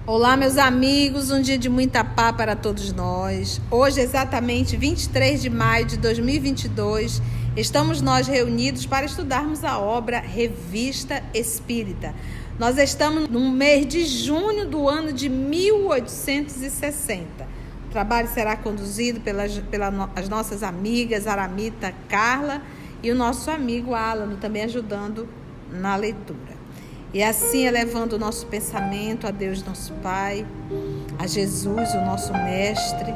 Olá, meus amigos, um dia de muita paz para todos nós. Hoje, exatamente 23 de maio de 2022, estamos nós reunidos para estudarmos a obra Revista Espírita. Nós estamos no mês de junho do ano de 1860. O trabalho será conduzido pelas nossas amigas Aramita, Carla e o nosso amigo Alan, também ajudando na leitura. E assim elevando o nosso pensamento a Deus nosso Pai, a Jesus, o nosso Mestre,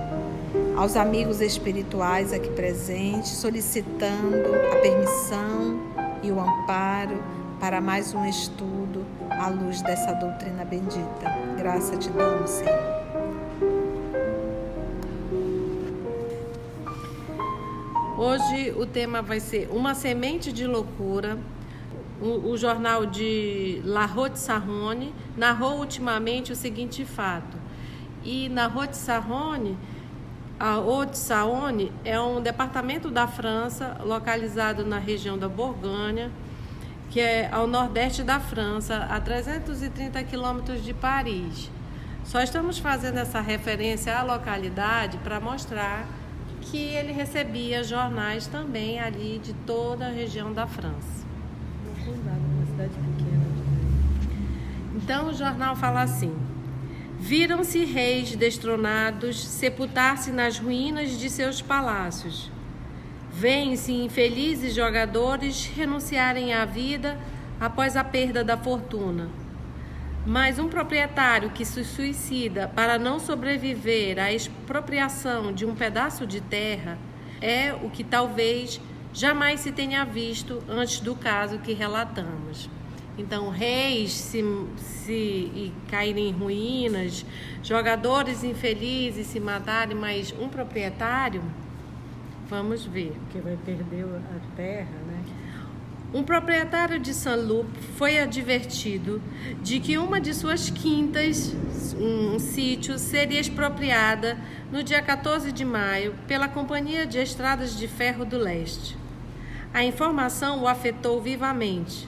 aos amigos espirituais aqui presentes, solicitando a permissão e o amparo para mais um estudo à luz dessa doutrina bendita. Graça te damos, Senhor. Hoje o tema vai ser Uma Semente de Loucura. O jornal de La Haute-Saône narrou ultimamente o seguinte fato. E na Haute-Saône, a Haute-Saône é um departamento da França localizado na região da Borgonha, que é ao nordeste da França, a 330 quilômetros de Paris. Só estamos fazendo essa referência à localidade para mostrar que ele recebia jornais também ali de toda a região da França. Uma cidade pequena. Então o jornal fala assim: viram-se reis destronados sepultar-se nas ruínas de seus palácios. Vêem-se infelizes jogadores renunciarem à vida após a perda da fortuna. Mas um proprietário que se suicida para não sobreviver à expropriação de um pedaço de terra é o que talvez jamais se tenha visto antes do caso que relatamos. Então, reis se caírem em ruínas, jogadores infelizes se matarem, mas um proprietário, vamos ver. Que vai perder a terra, né? Um proprietário de Saint-Loup foi advertido de que uma de suas quintas, um sítio, seria expropriada no dia 14 de maio pela Companhia de Estradas de Ferro do Leste. A informação o afetou vivamente.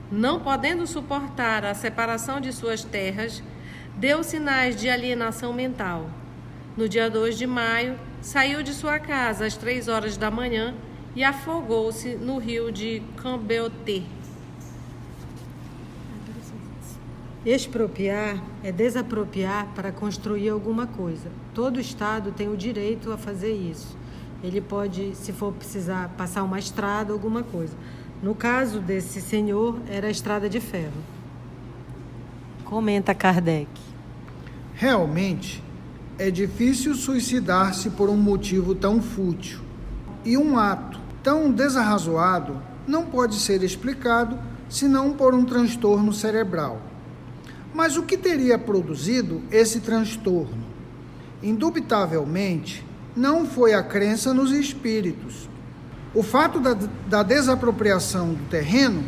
Não podendo suportar a separação de suas terras, deu sinais de alienação mental. No dia 2 de maio, saiu de sua casa às 3 horas da manhã e afogou-se no rio de Cambeauté. Expropriar é desapropriar para construir alguma coisa. Todo Estado tem o direito a fazer isso. Ele pode, se for precisar, passar uma estrada, alguma coisa. No caso desse senhor, era a estrada de ferro. Comenta Kardec. Realmente, é difícil suicidar-se por um motivo tão fútil. E um ato tão desarrazoado não pode ser explicado senão por um transtorno cerebral. Mas o que teria produzido esse transtorno? Indubitavelmente, não foi a crença nos espíritos. O fato da desapropriação do terreno.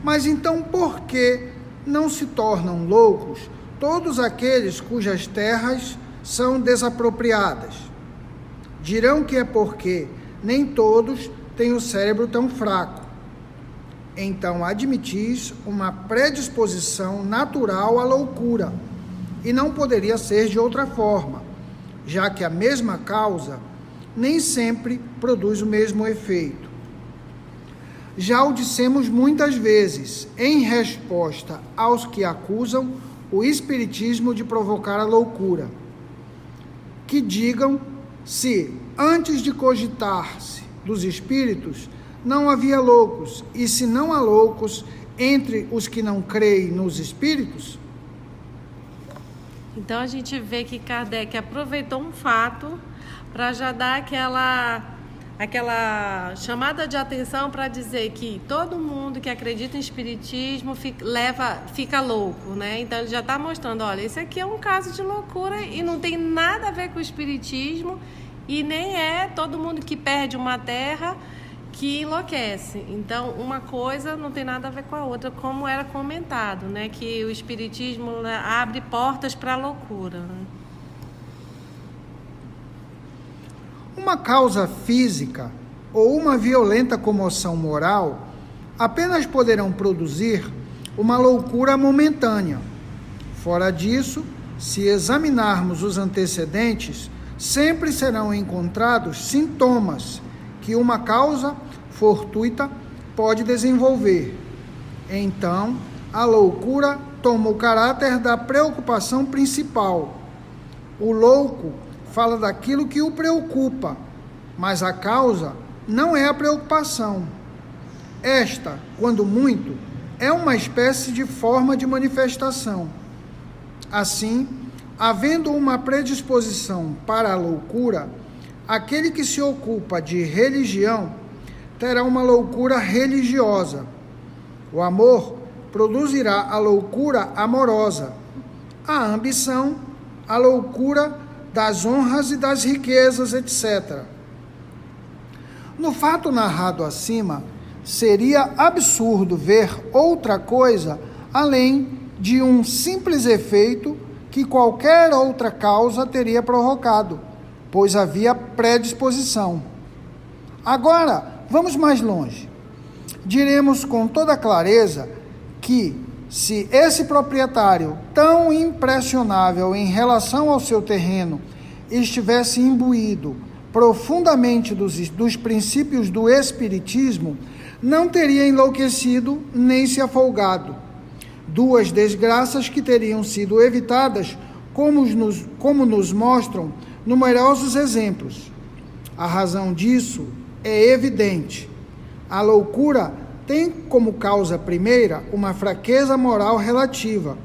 Mas então por que não se tornam loucos todos aqueles cujas terras são desapropriadas? Dirão que é porque nem todos têm o cérebro tão fraco. Então admitis uma predisposição natural à loucura, e não poderia ser de outra forma, já que a mesma causa nem sempre produz o mesmo efeito. Já o dissemos muitas vezes, em resposta aos que acusam o espiritismo de provocar a loucura, que digam se, antes de cogitar-se dos espíritos, não havia loucos, e se não há loucos entre os que não creem nos espíritos. Então a gente vê que Kardec aproveitou um fato para já dar aquela aquela chamada de atenção para dizer que todo mundo que acredita em espiritismo fica louco, né? Então ele já está mostrando, olha, esse aqui é um caso de loucura e não tem nada a ver com o espiritismo e nem é todo mundo que perde uma terra que enlouquece. Então, uma coisa não tem nada a ver com a outra, como era comentado, né? Que o espiritismo, né, abre portas para a loucura, né? Uma causa física ou uma violenta comoção moral apenas poderão produzir uma loucura momentânea. Fora disso, se examinarmos os antecedentes, sempre serão encontrados sintomas que uma causa fortuita pode desenvolver. Então, a loucura toma o caráter da preocupação principal. O louco fala daquilo que o preocupa, mas a causa não é a preocupação. Esta, quando muito, é uma espécie de forma de manifestação. Assim, havendo uma predisposição para a loucura, aquele que se ocupa de religião terá uma loucura religiosa. O amor produzirá a loucura amorosa. A ambição, a loucura das honras e das riquezas, etc. No fato narrado acima, seria absurdo ver outra coisa além de um simples efeito que qualquer outra causa teria provocado, pois havia predisposição. Agora, vamos mais longe. Diremos com toda clareza que, se esse proprietário, tão impressionável em relação ao seu terreno, estivesse imbuído profundamente dos princípios do Espiritismo, não teria enlouquecido nem se afolgado. Duas desgraças que teriam sido evitadas, como nos mostram numerosos exemplos. A razão disso é evidente. A loucura tem como causa primeira uma fraqueza moral relativa,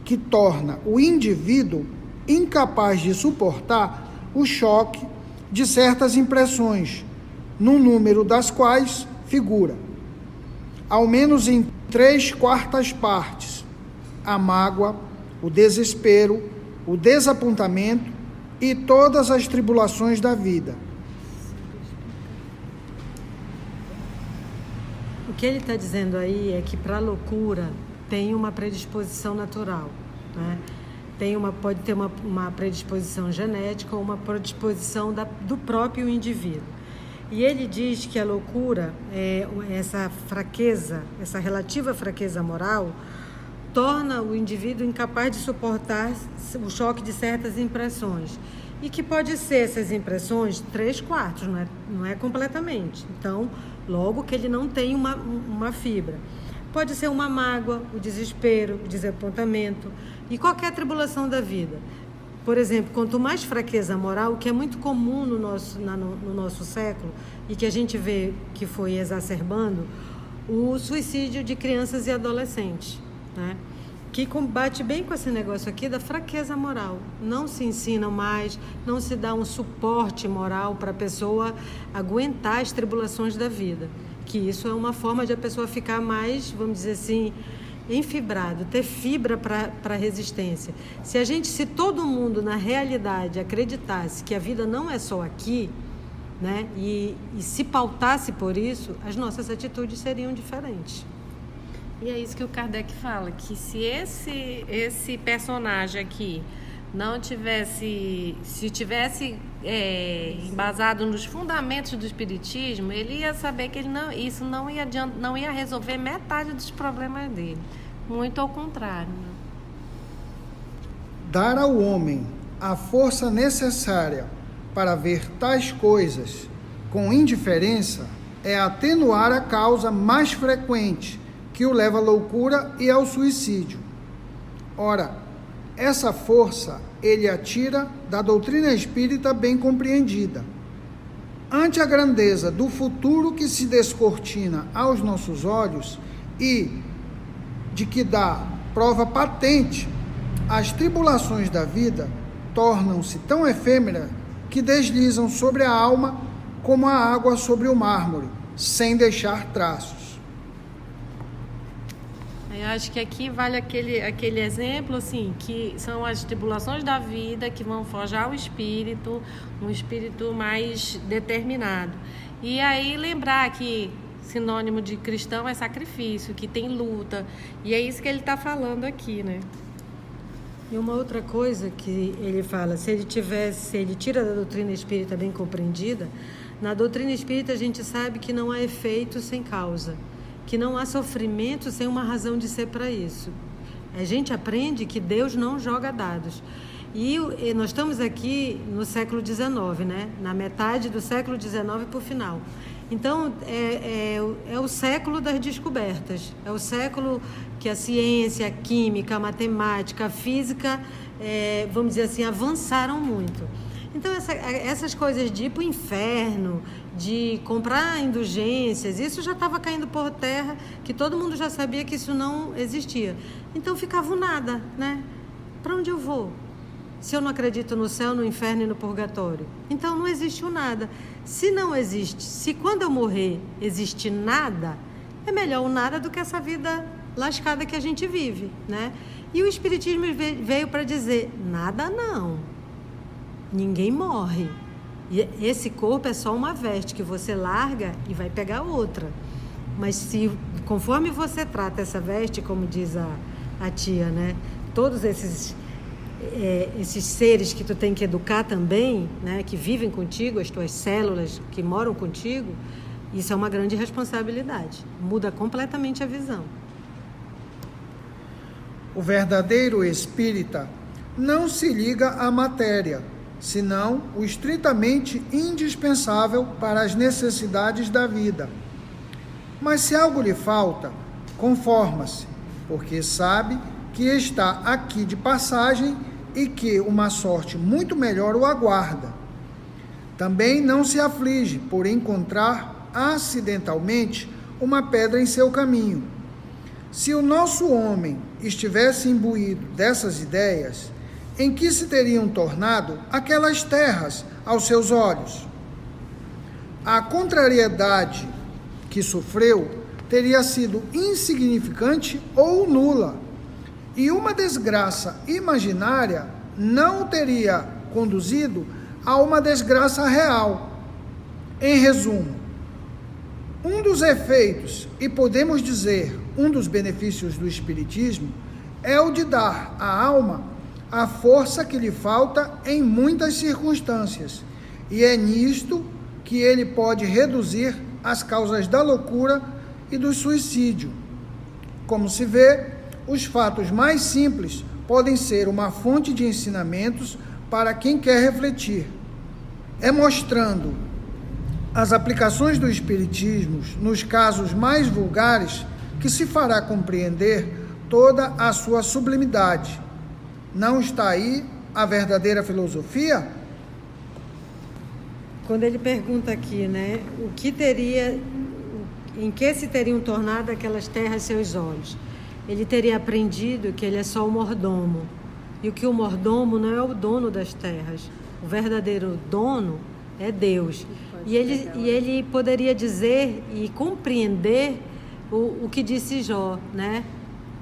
que torna o indivíduo incapaz de suportar o choque de certas impressões, num número das quais figura, ao menos em 3/4 partes, a mágoa, o desespero, o desapontamento e todas as tribulações da vida. O que ele está dizendo aí é que para a loucura tem uma predisposição natural, né? Pode ter uma predisposição genética ou uma predisposição do próprio indivíduo. E ele diz que a loucura, essa fraqueza, essa relativa fraqueza moral, torna o indivíduo incapaz de suportar o choque de certas impressões. E que pode ser essas impressões 3/4, não é completamente. Então, logo que ele não tem uma fibra. Pode ser uma mágoa, o desespero, o desapontamento e qualquer tribulação da vida. Por exemplo, quanto mais fraqueza moral, o que é muito comum no nosso século e que a gente vê que foi exacerbando, o suicídio de crianças e adolescentes, né? Que combate bem com esse negócio aqui da fraqueza moral. Não se ensina mais, não se dá um suporte moral para a pessoa aguentar as tribulações da vida. Que isso é uma forma de a pessoa ficar mais, vamos dizer assim, enfibrado, ter fibra para resistência. Se todo mundo na realidade acreditasse que a vida não é só aqui, né, e se pautasse por isso, as nossas atitudes seriam diferentes. E é isso que o Kardec fala, que se esse personagem aqui não tivesse, se tivesse embasado nos fundamentos do espiritismo, ele ia saber que isso não ia resolver metade dos problemas dele. Muito ao contrário. Né? Dar ao homem a força necessária para ver tais coisas com indiferença é atenuar a causa mais frequente que o leva à loucura e ao suicídio. Ora, essa força ele atira da doutrina espírita bem compreendida. Ante a grandeza do futuro que se descortina aos nossos olhos e de que dá prova patente, as tribulações da vida tornam-se tão efêmeras que deslizam sobre a alma como a água sobre o mármore, sem deixar traços. Eu acho que aqui vale aquele exemplo, assim, que são as tribulações da vida que vão forjar o espírito, um espírito mais determinado. E aí lembrar que sinônimo de cristão é sacrifício, que tem luta. E é isso que ele está falando aqui, né? E uma outra coisa que ele fala, se ele tira da doutrina espírita bem compreendida, na doutrina espírita a gente sabe que não há efeito sem causa, que não há sofrimento sem uma razão de ser para isso. A gente aprende que Deus não joga dados. E nós estamos aqui no século XIX, né? Na metade do século XIX para o final. Então, é o século das descobertas, é o século que a ciência, a química, a matemática, a física, vamos dizer assim, avançaram muito. Então, essas coisas de ir para o inferno, de comprar indulgências, isso já estava caindo por terra, que todo mundo já sabia que isso não existia. Então, ficava o nada, né? Para onde eu vou? Se eu não acredito no céu, no inferno e no purgatório. Então, não existe o nada. Se não existe, se quando eu morrer existe nada, é melhor o nada do que essa vida lascada que a gente vive, né? E o Espiritismo veio para dizer, nada não. Ninguém morre. E esse corpo é só uma veste que você larga e vai pegar outra. Mas conforme você trata essa veste, como diz a tia, né? Todos esses seres que tu tem que educar também, né? Que vivem contigo, as tuas células que moram contigo, isso é uma grande responsabilidade. Muda completamente a visão. O verdadeiro espírita não se liga à matéria, senão o estritamente indispensável para as necessidades da vida. Mas se algo lhe falta, conforma-se, porque sabe que está aqui de passagem e que uma sorte muito melhor o aguarda. Também não se aflige por encontrar acidentalmente uma pedra em seu caminho. Se o nosso homem estivesse imbuído dessas ideias, em que se teriam tornado aquelas terras aos seus olhos? A contrariedade que sofreu teria sido insignificante ou nula, e uma desgraça imaginária não o teria conduzido a uma desgraça real. Em resumo, um dos efeitos, e podemos dizer um dos benefícios do Espiritismo, é o de dar à alma a força que lhe falta em muitas circunstâncias, e é nisto que ele pode reduzir as causas da loucura e do suicídio. Como se vê, os fatos mais simples podem ser uma fonte de ensinamentos para quem quer refletir. É mostrando as aplicações do Espiritismo nos casos mais vulgares que se fará compreender toda a sua sublimidade. Não está aí a verdadeira filosofia? Quando ele pergunta aqui, né, em que se teriam tornado aquelas terras seus olhos? Ele teria aprendido que ele é só o mordomo, e que o mordomo não é o dono das terras. O verdadeiro dono é Deus. E ele poderia dizer e compreender o que disse Jó, né?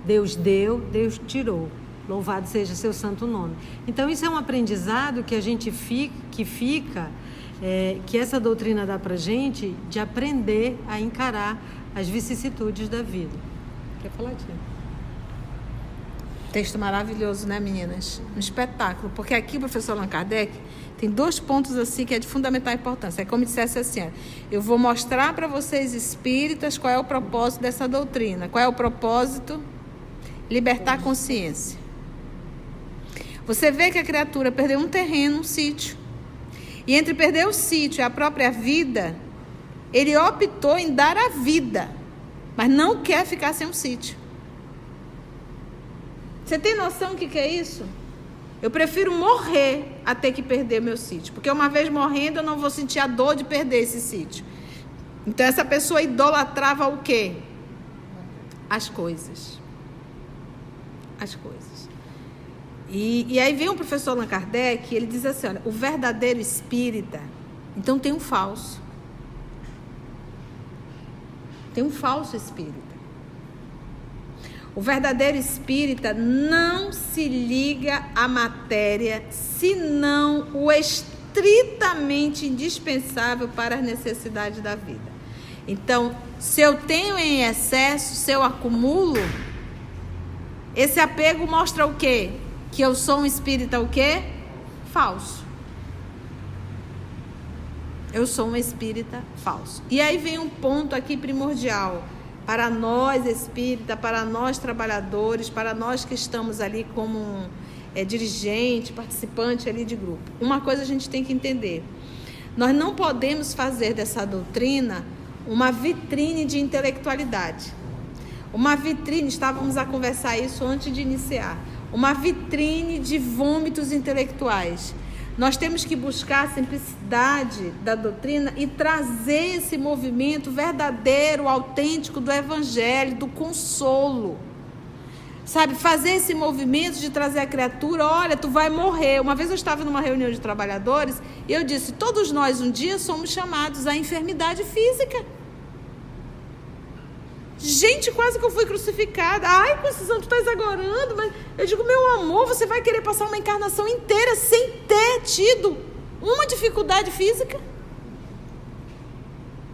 Deus deu, Deus tirou. Louvado seja seu santo nome. Então, isso é um aprendizado que a gente que essa doutrina dá pra gente, de aprender a encarar as vicissitudes da vida. Quer falar, tia? Texto maravilhoso, né, meninas? Um espetáculo. Porque aqui o professor Allan Kardec tem 2 pontos assim que é de fundamental importância. É como dissesse assim, eu vou mostrar para vocês espíritas qual é o propósito dessa doutrina. Qual é o propósito? Libertar a consciência. Você vê que a criatura perdeu um terreno, um sítio. E entre perder o sítio e a própria vida, ele optou em dar a vida, mas não quer ficar sem um sítio. Você tem noção do que é isso? Eu prefiro morrer a ter que perder meu sítio, porque uma vez morrendo eu não vou sentir a dor de perder esse sítio. Então essa pessoa idolatrava o quê? As coisas. As coisas. E aí vem o professor Allan Kardec, ele diz assim, olha, o verdadeiro espírita, então tem um falso. tem um falso espírita. O verdadeiro espírita não se liga à matéria, senão o estritamente indispensável para as necessidades da vida. Então, se eu tenho em excesso, se eu acumulo, esse apego mostra o quê? Que eu sou um espírita o quê? Falso. Eu sou um espírita falso. E aí vem um ponto aqui primordial para nós espíritas, para nós trabalhadores, para nós que estamos ali como dirigente, participante ali de grupo. Uma coisa a gente tem que entender: nós não podemos fazer dessa doutrina uma vitrine de intelectualidade. Uma vitrine, estávamos a conversar isso antes de iniciar, uma vitrine de vômitos intelectuais. Nós temos que buscar a simplicidade da doutrina e trazer esse movimento verdadeiro, autêntico do evangelho, do consolo. Sabe, fazer esse movimento de trazer a criatura, olha, tu vai morrer. Uma vez eu estava numa reunião de trabalhadores e eu disse, todos nós um dia somos chamados à enfermidade física. Gente, quase que eu fui crucificada. Ai, Conceição, tu está exagorando. Mas eu digo, meu amor, você vai querer passar uma encarnação inteira sem ter tido uma dificuldade física?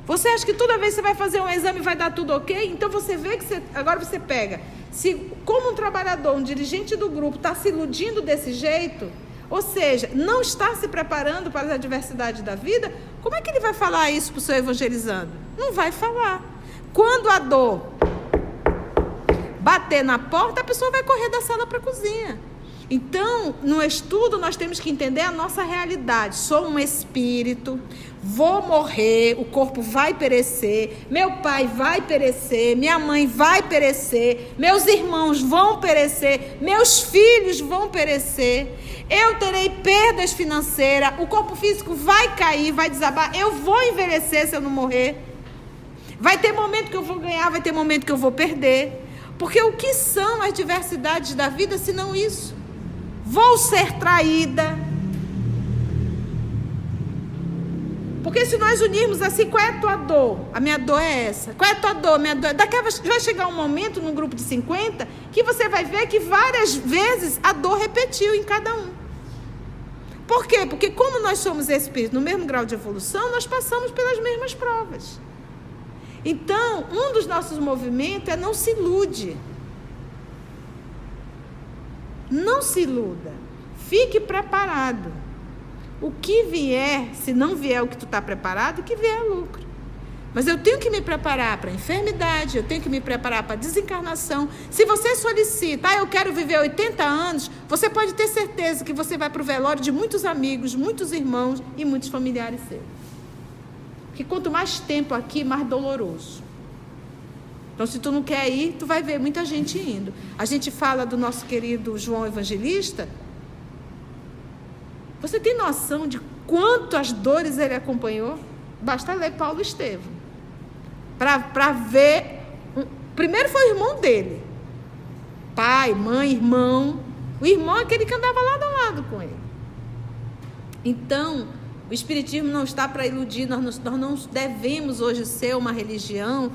Você acha que toda vez que você vai fazer um exame vai dar tudo ok? Então você vê que agora você pega. Se como um trabalhador, um dirigente do grupo está se iludindo desse jeito, ou seja, não está se preparando para as adversidades da vida, como é que ele vai falar isso para o seu evangelizando? Não vai falar. Quando a dor bater na porta, a pessoa vai correr da sala para a cozinha. Então, no estudo, nós temos que entender a nossa realidade. Sou um espírito, vou morrer, o corpo vai perecer, meu pai vai perecer, minha mãe vai perecer, meus irmãos vão perecer, meus filhos vão perecer, eu terei perdas financeiras, o corpo físico vai cair, vai desabar, eu vou envelhecer se eu não morrer. Vai ter momento que eu vou ganhar, vai ter momento que eu vou perder. Porque o que são as diversidades da vida, se não isso? Vou ser traída. Porque se nós unirmos assim, qual é a tua dor? A minha dor é essa. Qual é a tua dor? A minha dor é... Daqui vai chegar um momento, num grupo de 50, que você vai ver que várias vezes a dor repetiu em cada um. Por quê? Porque como nós somos espíritos no mesmo grau de evolução, nós passamos pelas mesmas provas. Então, um dos nossos movimentos é não se ilude. Não se iluda. Fique preparado. O que vier, se não vier o que tu está preparado, o que vier é lucro. Mas eu tenho que me preparar para a enfermidade, eu tenho que me preparar para a desencarnação. Se você solicita, eu quero viver 80 anos, você pode ter certeza que você vai para o velório de muitos amigos, muitos irmãos e muitos familiares seus. Porque quanto mais tempo aqui, mais doloroso. Então, se tu não quer ir, tu vai ver muita gente indo. A gente fala do nosso querido João Evangelista. Você tem noção de quantas dores ele acompanhou? Basta ler Paulo Estevam. Para ver... Primeiro foi o irmão dele. Pai, mãe, irmão. O irmão é aquele que andava lado a lado com ele. Então... O Espiritismo não está para iludir, nós não devemos hoje ser uma religião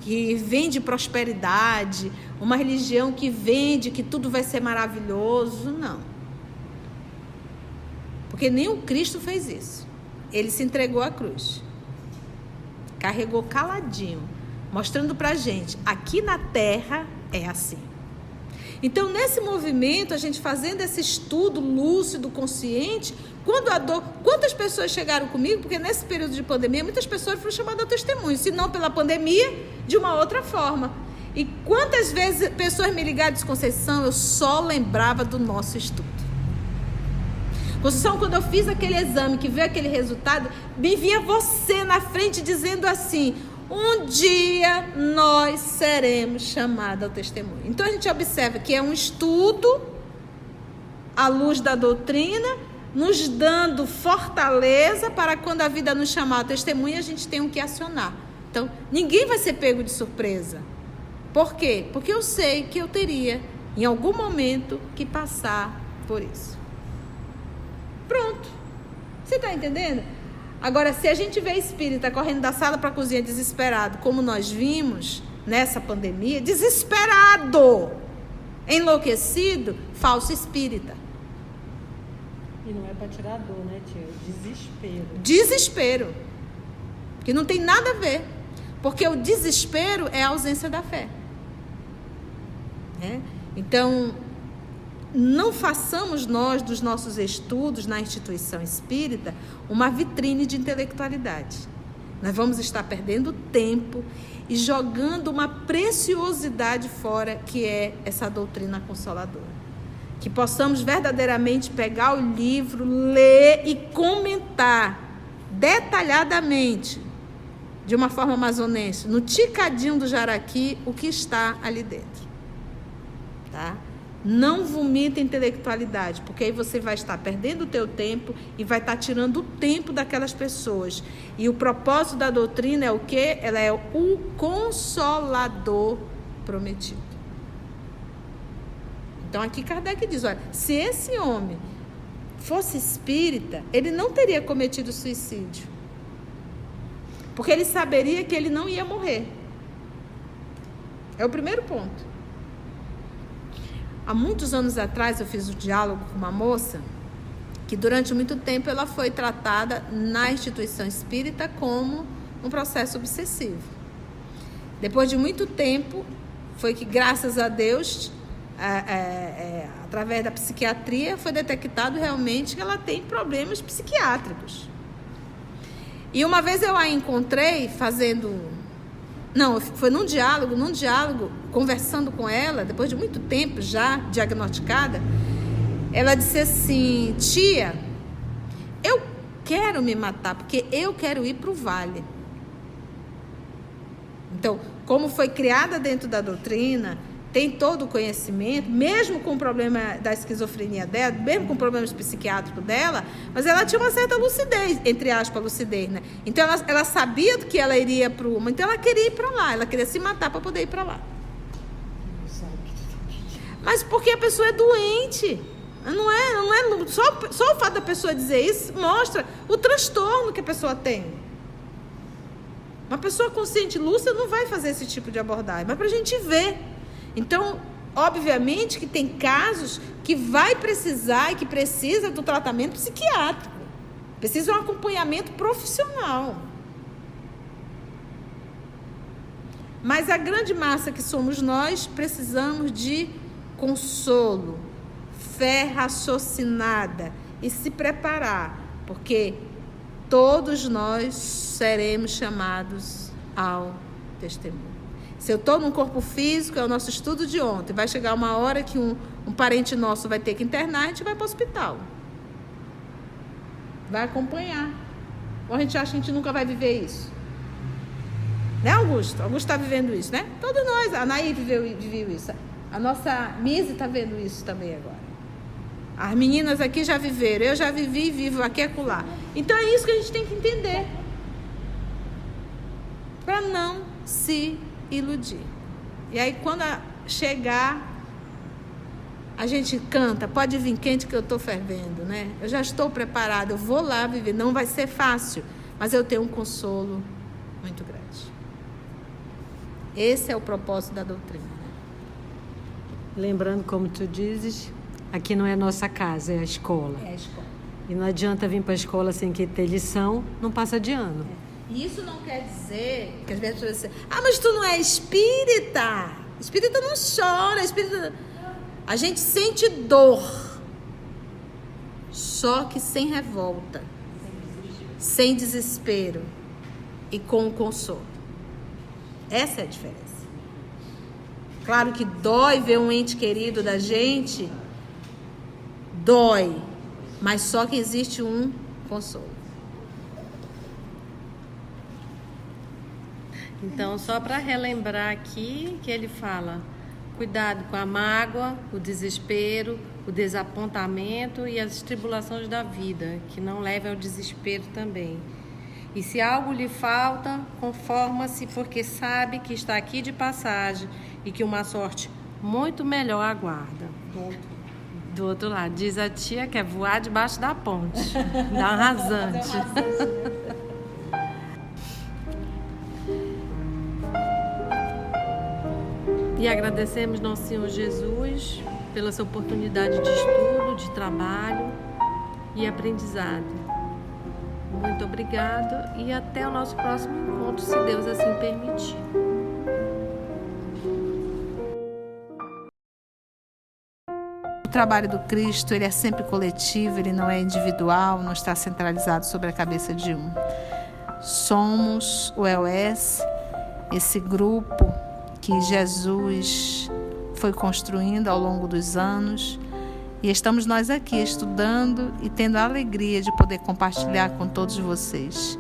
que vende prosperidade, uma religião que vende que tudo vai ser maravilhoso, não. Porque nem o Cristo fez isso. Ele se entregou à cruz. Carregou caladinho, mostrando para a gente, aqui na Terra é assim. Então, nesse movimento, a gente fazendo esse estudo lúcido, consciente, quando a dor... Quantas pessoas chegaram comigo? Porque nesse período de pandemia, muitas pessoas foram chamadas ao testemunho, se não pela pandemia, de uma outra forma. E quantas vezes pessoas me ligaram e disseram, Conceição, eu só lembrava do nosso estudo. Conceição, quando eu fiz aquele exame, que veio aquele resultado, me vinha você na frente dizendo assim... Um dia nós seremos chamados ao testemunho. Então a gente observa que é um estudo à luz da doutrina, nos dando fortaleza para quando a vida nos chamar ao testemunho, a gente tem o que acionar. Então, ninguém vai ser pego de surpresa. Por quê? Porque eu sei que eu teria, em algum momento, que passar por isso. Pronto. Você está entendendo? Agora, se a gente vê espírita correndo da sala para a cozinha desesperado, como nós vimos nessa pandemia, desesperado, enlouquecido, falso espírita. E não é para tirar dor, né, tia? Desespero. Desespero. Que não tem nada a ver. Porque o desespero é a ausência da fé. Então, não façamos nós, dos nossos estudos na instituição espírita, uma vitrine de intelectualidade. Nós vamos estar perdendo tempo e jogando uma preciosidade fora, que é essa doutrina consoladora. Que possamos verdadeiramente pegar o livro, ler e comentar detalhadamente, de uma forma amazonense, no ticadinho do jaraqui, o que está ali dentro. Tá? Não vomita intelectualidade, porque aí você vai estar perdendo o teu tempo e vai estar tirando o tempo daquelas pessoas. E o propósito da doutrina é o quê? Ela é o consolador prometido. Então aqui Kardec diz, olha, se esse homem fosse espírita, ele não teria cometido suicídio. Porque ele saberia que ele não ia morrer. É o primeiro ponto. Há muitos anos atrás eu fiz um diálogo com uma moça que durante muito tempo ela foi tratada na instituição espírita como um processo obsessivo. Depois de muito tempo, foi que graças a Deus, através da psiquiatria, foi detectado realmente que ela tem problemas psiquiátricos. E uma vez eu a encontrei foi num diálogo, conversando com ela, depois de muito tempo já diagnosticada, ela disse assim, tia, eu quero me matar, porque eu quero ir para o vale. Então, como foi criada dentro da doutrina, tem todo o conhecimento, mesmo com o problema da esquizofrenia dela, mesmo com problemas psiquiátricos dela, mas ela tinha uma certa lucidez, entre aspas, lucidez, né? Então, ela sabia que ela iria para uma, então ela queria ir para lá, ela queria se matar para poder ir para lá. Mas porque a pessoa é doente, não é só o fato da pessoa dizer isso mostra o transtorno que a pessoa tem. Uma pessoa consciente, lúcida, não vai fazer esse tipo de abordagem, mas para a gente ver. Então, obviamente que tem casos que vai precisar e que precisa do tratamento psiquiátrico. Precisa de um acompanhamento profissional. Mas a grande massa que somos nós, precisamos de consolo, fé raciocinada e se preparar, porque todos nós seremos chamados ao testemunho. Se eu estou num corpo físico, é o nosso estudo de ontem. Vai chegar uma hora que um parente nosso vai ter que internar, a gente vai para o hospital. Vai acompanhar. Ou a gente acha que a gente nunca vai viver isso? Né, Augusto? Augusto está vivendo isso, né? Todos nós. A Naí viveu isso. A nossa Mise está vendo isso também agora. As meninas aqui já viveram. Eu já vivi e vivo aqui e acolá. Então é isso que a gente tem que entender. Para não se iludir. E aí quando chegar, a gente canta, pode vir quente que eu estou fervendo, né? Eu já estou preparada, eu vou lá viver. Não vai ser fácil, mas eu tenho um consolo muito grande. Esse é o propósito da doutrina. Lembrando, como tu dizes, aqui não é nossa casa, é a escola. É a escola. E não adianta vir para a escola sem que ter lição, não passa de ano. E isso não quer dizer que às vezes as pessoas dizem, mas tu não é espírita. Espírita não chora, espírita... A gente sente dor, só que sem revolta, sem desespero e com consolo. Essa é a diferença. Claro que dói ver um ente querido da gente, dói, mas só que existe um consolo. Então, só para relembrar aqui que ele fala, cuidado com a mágoa, o desespero, o desapontamento e as tribulações da vida, que não levem ao desespero também. E se algo lhe falta, conforma-se, porque sabe que está aqui de passagem e que uma sorte muito melhor aguarda. Do outro lado, diz a tia que é voar debaixo da ponte, dá um rasante. E agradecemos nosso Senhor Jesus pela sua oportunidade de estudo, de trabalho e aprendizado. Muito obrigado e até o nosso próximo encontro, se Deus assim permitir. O trabalho do Cristo, ele é sempre coletivo, ele não é individual, não está centralizado sobre a cabeça de um. Somos o EOS, esse grupo que Jesus foi construindo ao longo dos anos, e estamos nós aqui estudando e tendo a alegria de poder compartilhar com todos vocês.